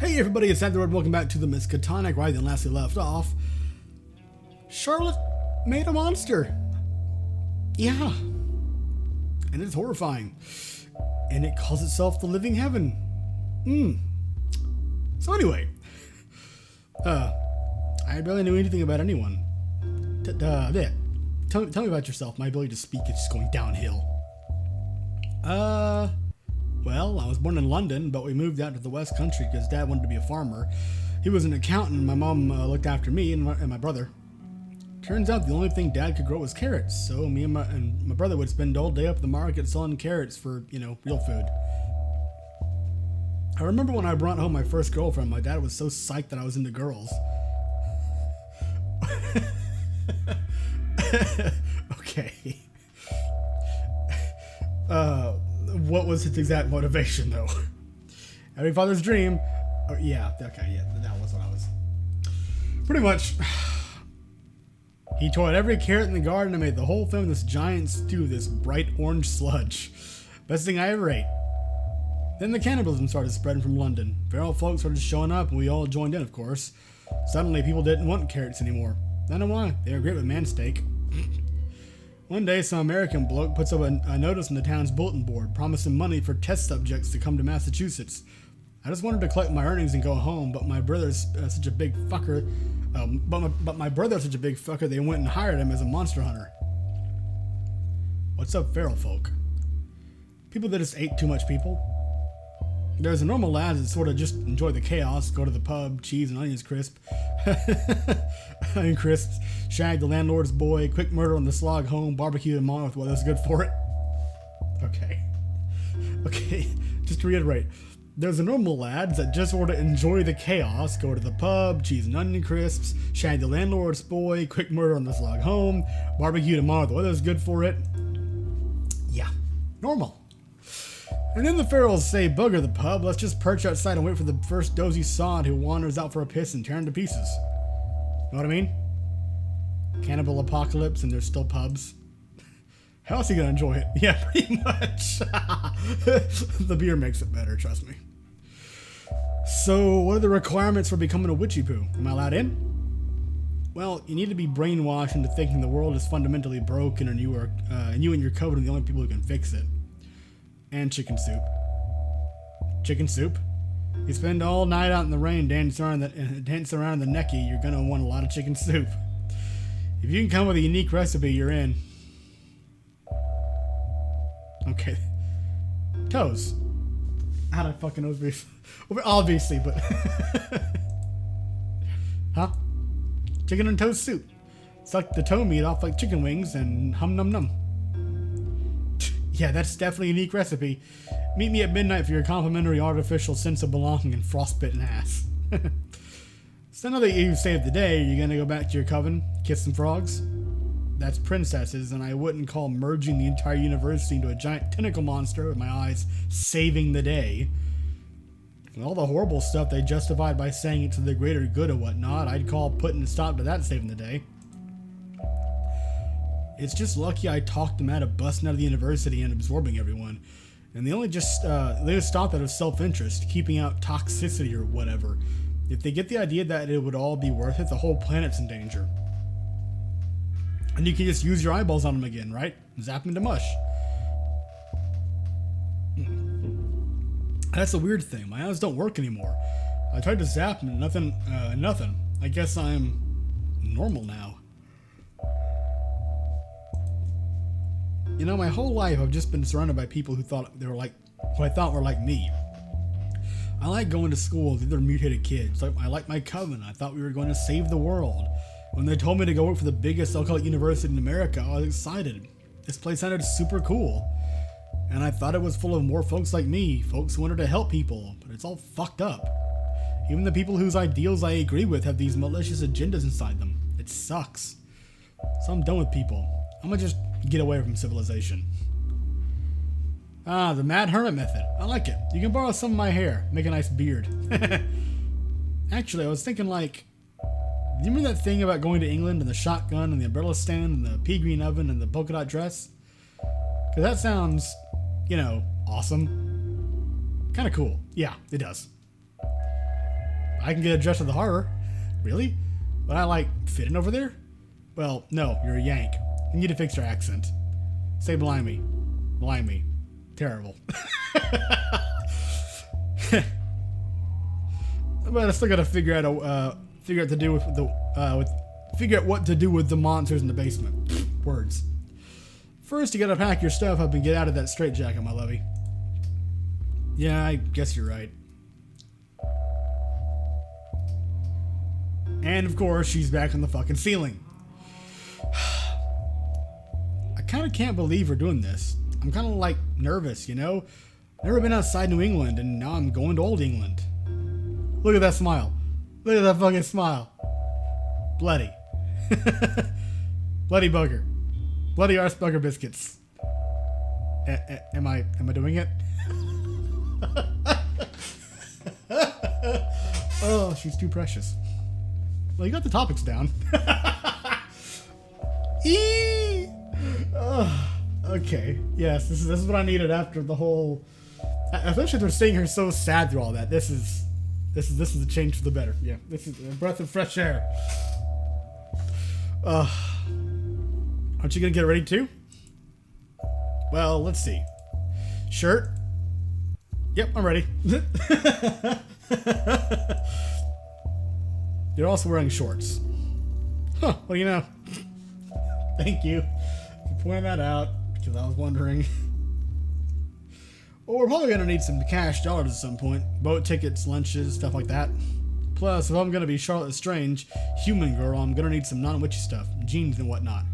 Hey everybody, it's Andrew. Welcome back to the Miskatonic. Right then, last we left off, Charlotte made a monster. Yeah. And it's horrifying. And it calls itself the Living Heaven. So anyway, I barely knew anything about anyone. Tell me about yourself. My ability to speak is just going downhill. Well, I was born in London, but we moved out to the West Country because Dad wanted to be a farmer. He was an accountant, and my mom looked after me and my brother. Turns out the only thing Dad could grow was carrots, so me and my brother would spend all day up at the market selling carrots for, real food. I remember when I brought home my first girlfriend, my dad was so psyched that I was into girls. Okay. What was its exact motivation, though? Every father's dream. Oh, yeah, okay, yeah, that was what I was. Pretty much. He tore every carrot in the garden and made the whole thing this giant stew, this bright orange sludge. Best thing I ever ate. Then the cannibalism started spreading from London. Feral folks started showing up, and we all joined in, of course. Suddenly, people didn't want carrots anymore. I don't know why. They were great with man steak. One day, some American bloke puts up a notice on the town's bulletin board, promising money for test subjects to come to Massachusetts. I just wanted to collect my earnings and go home, but my brother's such a big fucker. But my brother's such a big fucker, they went and hired him as a monster hunter. What's up, feral folk? People that just ate too much people. There's a normal lads that sort of just enjoy the chaos, go to the pub, cheese and onions crisp. Onion crisps, shag the landlord's boy, quick murder on the slog home, barbecue tomorrow with what's good for it. Okay, just to reiterate. There's the normal lads that just want to enjoy the chaos, go to the pub, cheese and onion crisps, shag the landlord's boy, quick murder on the slog home, barbecue tomorrow, the weather's good for it. Yeah, normal. And then the ferals say, bugger the pub, let's just perch outside and wait for the first dozy sod who wanders out for a piss and tear him to pieces. Know what I mean? Cannibal apocalypse and there's still pubs. How else are you gonna enjoy it? Yeah, pretty much. The beer makes it better, trust me. So, what are the requirements for becoming a witchy poo? Am I allowed in? Well, you need to be brainwashed into thinking the world is fundamentally broken and you and your coven are the only people who can fix it. And chicken soup. Chicken soup? You spend all night out in the rain dancing around the necky, you're gonna want a lot of chicken soup. If you can come with a unique recipe, you're in. Okay. Toes. How'd I fucking know this? Obviously, but... Huh? Chicken and toast soup. Suck the toe meat off like chicken wings and hum num num. Yeah, that's definitely a unique recipe. Meet me at midnight for your complimentary artificial sense of belonging and frostbitten ass. So now that you've saved the day, you're gonna go back to your coven, kiss some frogs? That's princesses, and I wouldn't call merging the entire university into a giant tentacle monster with my eyes saving the day. And all the horrible stuff they justified by saying it to the greater good or whatnot, I'd call putting a stop to that saving the day. It's just lucky I talked them out of busting out of the university and absorbing everyone. And they just stopped out of self-interest, keeping out toxicity or whatever. If they get the idea that it would all be worth it, the whole planet's in danger. And you can just use your eyeballs on them again, right? Zap them to mush. That's a weird thing. My eyes don't work anymore. I tried to zap them and nothing. I guess I'm normal now. You know, my whole life I've just been surrounded by people who I thought were like me. I like going to school with other mutated kids. I like my coven. I thought we were going to save the world. When they told me to go work for the biggest alcoholic university in America, I was excited. This place sounded super cool. And I thought it was full of more folks like me, folks who wanted to help people, but it's all fucked up. Even the people whose ideals I agree with have these malicious agendas inside them. It sucks. So I'm done with people. I'm gonna just get away from civilization. Ah, the Mad Hermit method. I like it. You can borrow some of my hair. Make a nice beard. Actually, I was thinking do you remember that thing about going to England and the shotgun and the umbrella stand and the pea green oven and the polka dot dress? Because that sounds, awesome. Kind of cool. Yeah, it does. I can get addressed to the harbor. Really? But I like fitting over there? Well, no, you're a Yank. You need to fix your accent. Say blimey. Blimey. Terrible. But I still gotta figure out what to do with the monsters in the basement. Words. First, you gotta pack your stuff up and get out of that straitjacket, my lovey. Yeah, I guess you're right. And of course, she's back on the fucking ceiling. I kind of can't believe we're doing this. I'm kind of like nervous, you know? Never been outside New England, and now I'm going to Old England. Look at that smile. Look at that fucking smile. Bloody. Bloody bugger. Bloody arse bugger biscuits. Am I doing it? Oh, she's too precious. Well, you got the topics down. Oh, okay. Yes, this is what I needed after the whole. Especially after seeing her so sad through all that. This is a change for the better. Yeah, this is a breath of fresh air. Aren't you gonna get ready too? Well, let's see. Shirt. Yep, I'm ready. You're also wearing shorts. Huh, well, you know. Thank you for pointing that out, because I was wondering. Well, we're probably going to need some cash dollars at some point. Boat tickets, lunches, stuff like that. Plus, if I'm going to be Charlotte Lestrange, human girl, I'm going to need some non-witchy stuff, jeans and whatnot.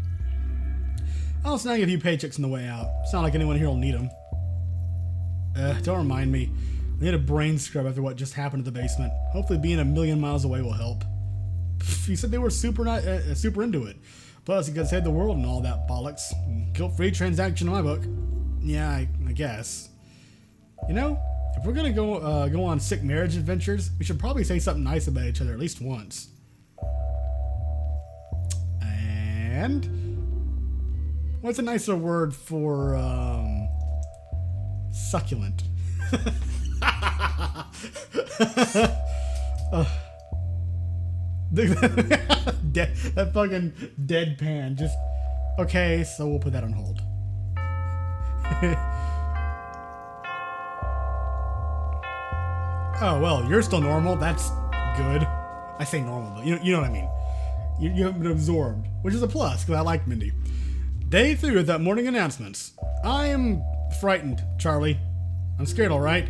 I'll snag a few paychecks on the way out. It's not like anyone here will need them. Don't remind me. I need a brain scrub after what just happened to the basement. Hopefully being a million miles away will help. You said they were super into it. Plus, you could save the world and all that bollocks. Guilt-free transaction in my book. Yeah, I guess. You know, if we're gonna go on sick marriage adventures, we should probably say something nice about each other at least once. And what's a nicer word for succulent? That fucking deadpan. Just okay, so we'll put that on hold. Oh well, you're still normal. That's good. I say normal, but you know what I mean. You haven't been absorbed, which is a plus because I like Mindy. Day 3 of that morning announcements. I am frightened, Charlie. I'm scared, all right.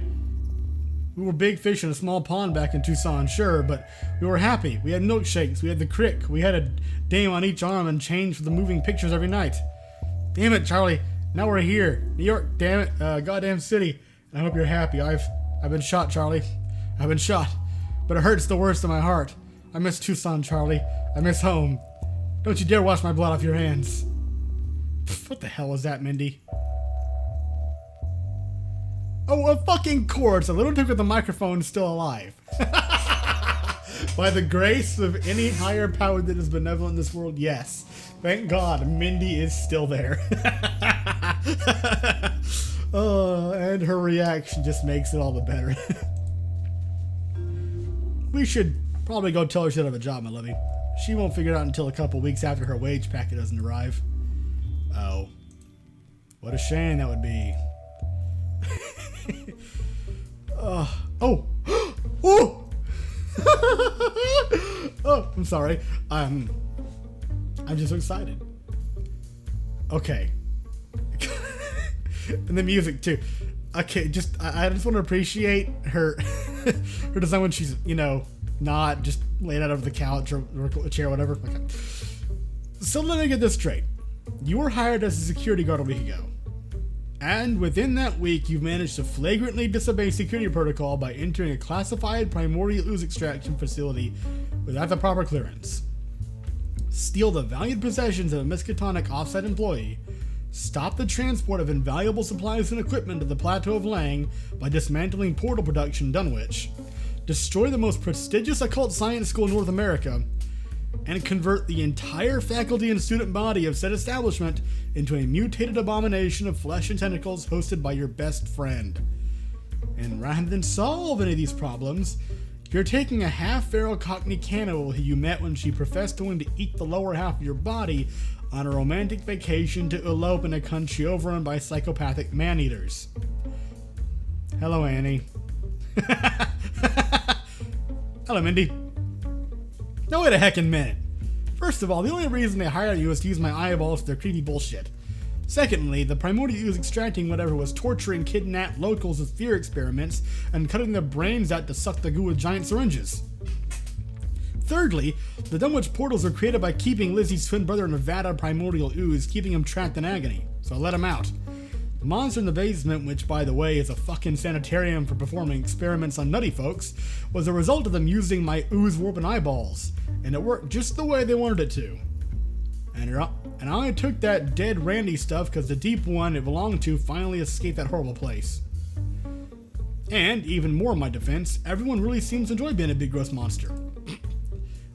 We were big fish in a small pond back in Tucson, sure, but we were happy. We had milkshakes, we had the crick, we had a dame on each arm and change for the moving pictures every night. Damn it, Charlie. Now we're here. New York, damn it, goddamn city. And I hope you're happy. I've been shot, Charlie. I've been shot. But it hurts the worst in my heart. I miss Tucson, Charlie. I miss home. Don't you dare wash my blood off your hands. What the hell was that, Mindy? Oh, of fucking course, a little duke with the microphone is still alive. By the grace of any higher power that is benevolent in this world, yes. Thank God, Mindy is still there. Oh, and her reaction just makes it all the better. We should probably go tell her she'll have a job, my lovey. She won't figure it out until a couple weeks after her wage packet doesn't arrive. Oh. What a shame that would be. Oh. Oh! Oh, I'm sorry. I'm just so excited. Okay. And the music too. Okay, I just want to appreciate her her design when she's, you know, not just laid out over the couch or a chair or whatever. Okay. So let me get this straight. You were hired as a security guard a week ago. And within that week, you've managed to flagrantly disobey security protocol by entering a classified primordial ooze extraction facility without the proper clearance. Steal the valued possessions of a Miskatonic offsite employee. Stop the transport of invaluable supplies and equipment to the Plateau of Lang by dismantling portal production in Dunwich. Destroy the most prestigious occult science school in North America. And convert the entire faculty and student body of said establishment into a mutated abomination of flesh and tentacles hosted by your best friend. And rather than solve any of these problems, You're taking a half-feral Cockney cannibal who you met when she professed willing to eat the lower half of your body on a romantic vacation to elope in a country overrun by psychopathic man-eaters. Hello, Annie. Hello, Mindy. No, wait a heckin' minute. First of all, the only reason they hired you was to use my eyeballs for their creepy bullshit. Secondly, the primordial was extracting whatever was torturing kidnapped locals with fear experiments and cutting their brains out to suck the goo with giant syringes. Thirdly, the Dunwich portals were created by keeping Lizzie's twin brother in Nevada primordial ooze, keeping him trapped in agony. So I let him out. The monster in the basement, which by the way is a fucking sanitarium for performing experiments on nutty folks, was a result of them using my ooze warp and eyeballs, and it worked just the way they wanted it to. And I only took that dead Randy stuff because the deep one it belonged to finally escaped that horrible place. And, even more in my defense, everyone really seems to enjoy being a big gross monster.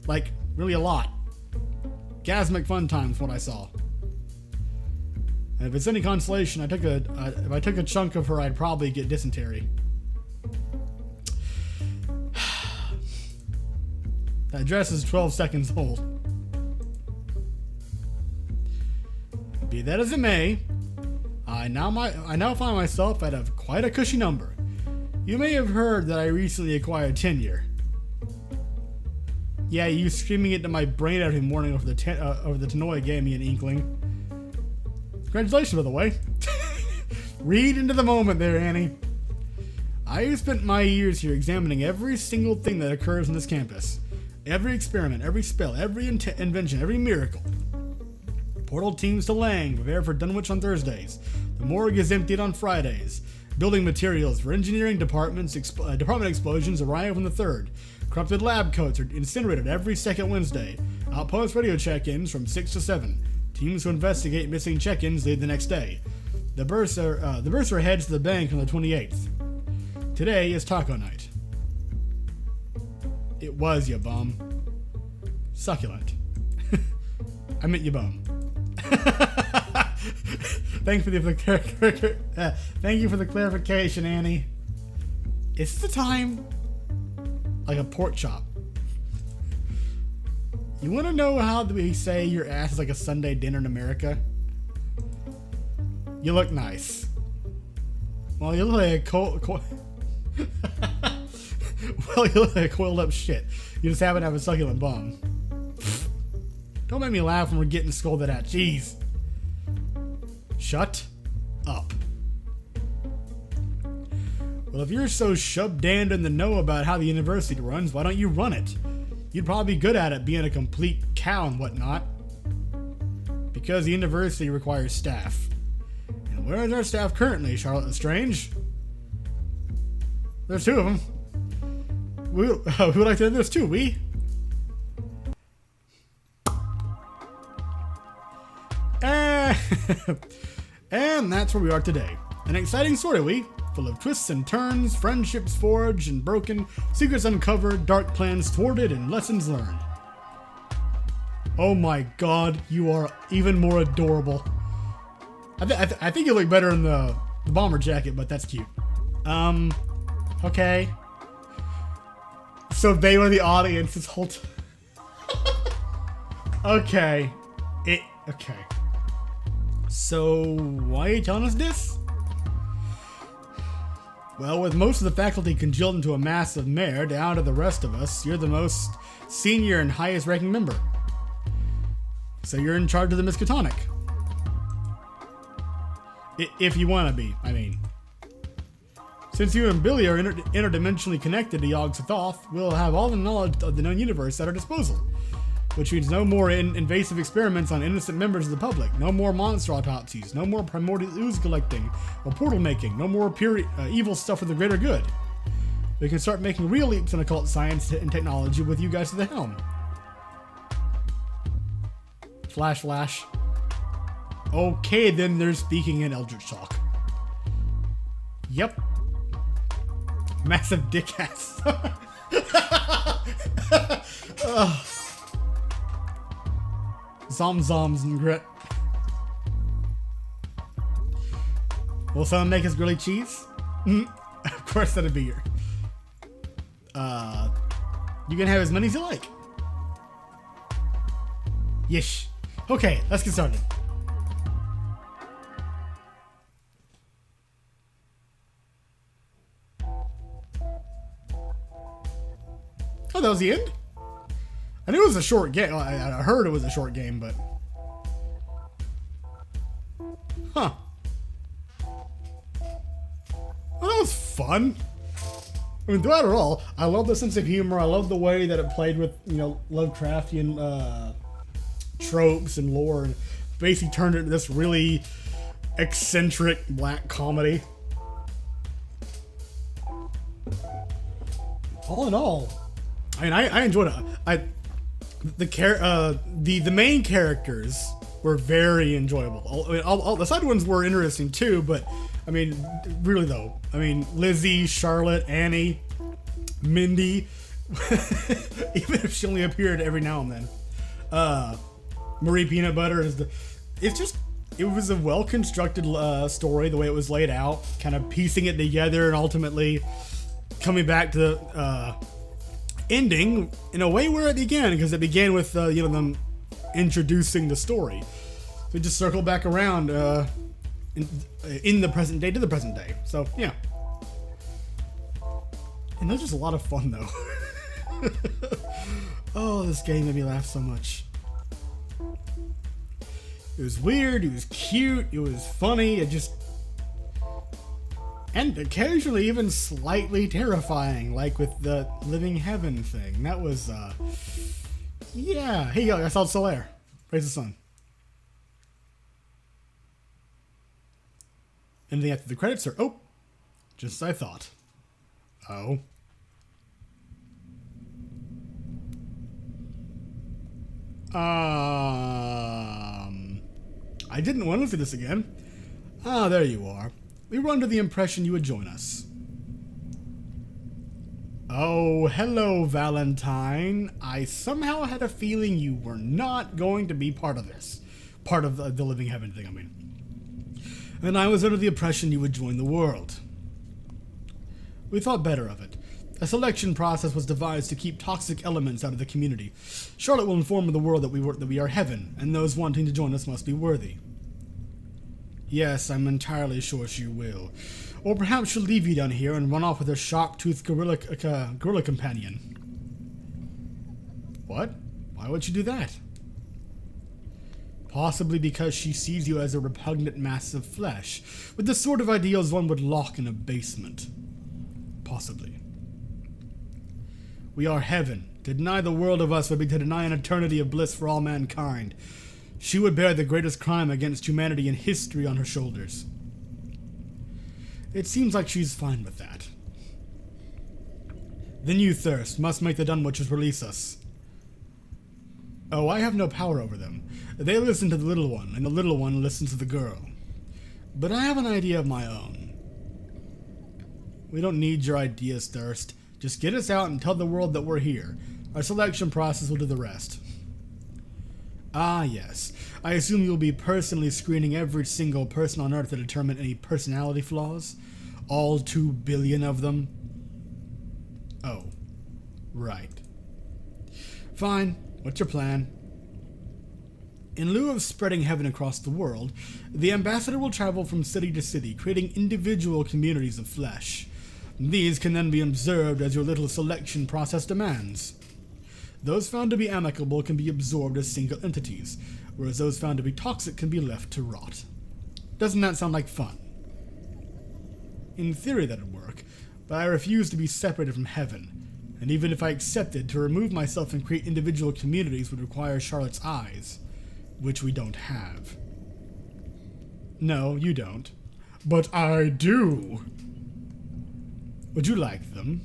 Like, really a lot. Gasmic fun times, what I saw. And if it's any consolation, if I took a chunk of her, I'd probably get dysentery. That dress is 12 seconds old. Be that as it may, I now find myself at quite a cushy number. You may have heard that I recently acquired tenure. Yeah, you screaming it to my brain every morning over the Tanoia gave me an inkling. Congratulations, by the way. Read into the moment there, Annie. I have spent my years here examining every single thing that occurs on this campus. Every experiment, every spell, every invention, every miracle. Portal teams to Lang, prepare for Dunwich on Thursdays. The morgue is emptied on Fridays. Building materials for engineering department explosions arrive on the 3rd. Corrupted lab coats are incinerated every second Wednesday. Outpost radio check-ins from 6 to 7. Teams who investigate missing check-ins leave the next day. The bursar heads to the bank on the 28th. Today is taco night. It was, ya bum. Succulent. I meant ya bum. Thank you for the clarification, Annie. Is the time like a pork chop? You want to know how we say your ass is like a Sunday dinner in America? You look nice. Well, you look like you look like a coiled up shit. You just happen to have a succulent bum. Don't make me laugh when we're getting scolded at. Jeez. Shut up. Well, if you're so shub-damned in the know about how the university runs, why don't you run it? You'd probably be good at it, being a complete cow and whatnot. Because the university requires staff. And where is our staff currently, Charlotte Lestrange? There's 2 of them. Who would like to do this too? We? And that's where we are today. An exciting story, full of twists and turns, friendships forged and broken, secrets uncovered, dark plans thwarted, and lessons learned. Oh my god, you are even more adorable. I think you look better in the bomber jacket, but that's cute. Okay. So they were the audience this whole time. Okay. Okay. So, why are you telling us this? Well, with most of the faculty congealed into a mass of mare down to the rest of us, you're the most senior and highest ranking member. So you're in charge of the Miskatonic. If you want to be, I mean. Since you and Billy are interdimensionally connected to Yog-Sothoth, we'll have all the knowledge of the known universe at our disposal. Which means no more invasive experiments on innocent members of the public, no more monster autopsies, no more primordial ooze collecting or portal making, no more pure evil stuff for the greater good. We can start making real leaps in occult science and technology with you guys at the helm. Flash. Okay, then they're speaking in Eldritch talk. Yep. Massive dick ass. Zoms and grit. Will someone make us grilled cheese? Of course that'd be your You can have as many as you like. Yeesh. Okay, let's get started. Oh, that was the end? I knew it was a short game. I heard it was a short game, but... Huh. Well, that was fun. I mean, throughout it all, I love the sense of humor. I love the way that it played with, you know, Lovecraftian tropes and lore, and basically turned it into this really eccentric black comedy. All in all, I mean, I enjoyed it. The main characters were very enjoyable. All the side ones were interesting too, but I mean, really though, I mean, Lizzie, Charlotte, Annie, Mindy, even if she only appeared every now and then. Marie Peanut Butter is it was a well-constructed story, the way it was laid out, kind of piecing it together and ultimately coming back to the ending in a way where it began, because it began with you know, them introducing the story. So just circle back around in the present day to the present day. So yeah, and that's just a lot of fun though. Oh, this game made me laugh so much. It was weird, it was cute, it was funny, and occasionally even slightly terrifying, like with the living heaven thing. That was, yeah. Hey, yo, I saw Solaire. Praise the sun. Anything after the credits, or, oh, just as I thought. Oh. I didn't want to see this again. Ah, there you are. We were under the impression you would join us. Oh, hello, Valentine. I somehow had a feeling you were not going to be part of this. Part of the living heaven thing, I mean. And I was under the impression you would join the world. We thought better of it. A selection process was devised to keep toxic elements out of the community. Charlotte will inform the world that we are heaven, and those wanting to join us must be worthy. Yes, I'm entirely sure she will. Or perhaps she'll leave you down here and run off with her shark-toothed gorilla companion. What? Why would she do that? Possibly because she sees you as a repugnant mass of flesh, with the sort of ideals one would lock in a basement. Possibly. We are heaven. To deny the world of us would be to deny an eternity of bliss for all mankind. She would bear the greatest crime against humanity in history on her shoulders. It seems like she's fine with that. Then you, Thirst, must make the Dunwitchers release us. Oh, I have no power over them. They listen to the little one, and the little one listens to the girl. But I have an idea of my own. We don't need your ideas, Thirst. Just get us out and tell the world that we're here. Our selection process will do the rest. Ah, yes. I assume you'll be personally screening every single person on Earth to determine any personality flaws? All 2 billion of them? Oh. Right. Fine. What's your plan? In lieu of spreading heaven across the world, the ambassador will travel from city to city, creating individual communities of flesh. These can then be observed as your little selection process demands. Those found to be amicable can be absorbed as single entities, whereas those found to be toxic can be left to rot. Doesn't that sound like fun? In theory that'd work, but I refuse to be separated from heaven, and even if I accepted, to remove myself and create individual communities would require Charlotte's eyes, which we don't have. No, you don't. But I do! Would you like them?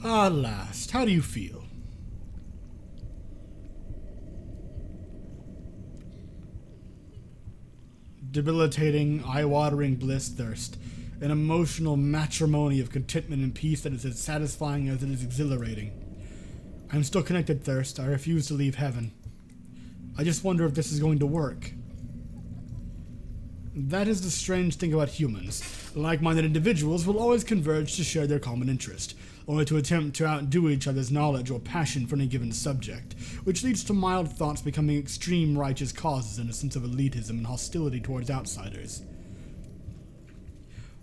Ah, last, how do you feel? Debilitating, eye-watering bliss, Thirst. An emotional matrimony of contentment and peace that is as satisfying as it is exhilarating. I'm still connected, Thirst. I refuse to leave heaven. I just wonder if this is going to work. That is the strange thing about humans. Like-minded individuals will always converge to share their common interest, only to attempt to outdo each other's knowledge or passion for any given subject, which leads to mild thoughts becoming extreme righteous causes and a sense of elitism and hostility towards outsiders.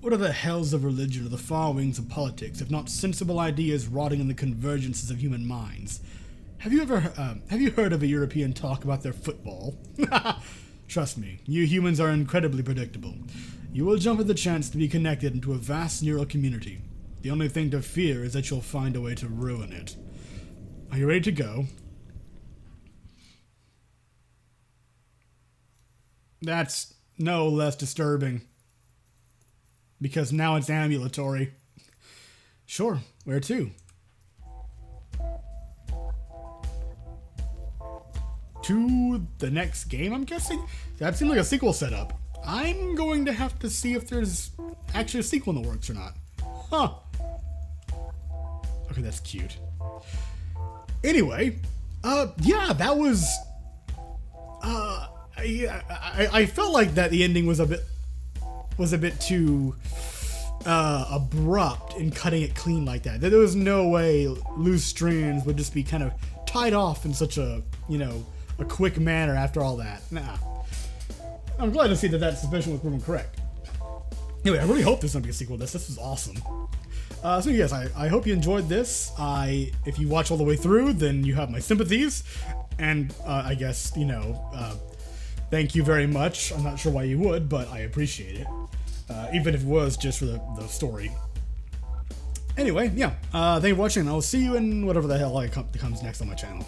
What are the hells of religion or the far wings of politics, if not sensible ideas rotting in the convergences of human minds? Have you heard of a European talk about their football? Trust me, you humans are incredibly predictable. You will jump at the chance to be connected into a vast neural community. The only thing to fear is that you'll find a way to ruin it. Are you ready to go? That's no less disturbing. Because now it's ambulatory. Sure, where to? To the next game, I'm guessing? That seemed like a sequel setup. I'm going to have to see if there's actually a sequel in the works or not. Huh. Okay, that's cute. Anyway, yeah, that was... I felt like that the ending was a bit too abrupt in cutting it clean like that. There was no way loose strands would just be kind of tied off in such a, a quick manner after all that. Nah. I'm glad to see that suspicion was proven correct. Anyway, I really hope there's going to be a sequel to this. This was awesome. So yes, I hope you enjoyed this. If you watch all the way through, then you have my sympathies. And I guess, thank you very much. I'm not sure why you would, but I appreciate it. Even if it was just for the story. Anyway, yeah. Thank you for watching. I'll see you in whatever the hell comes next on my channel.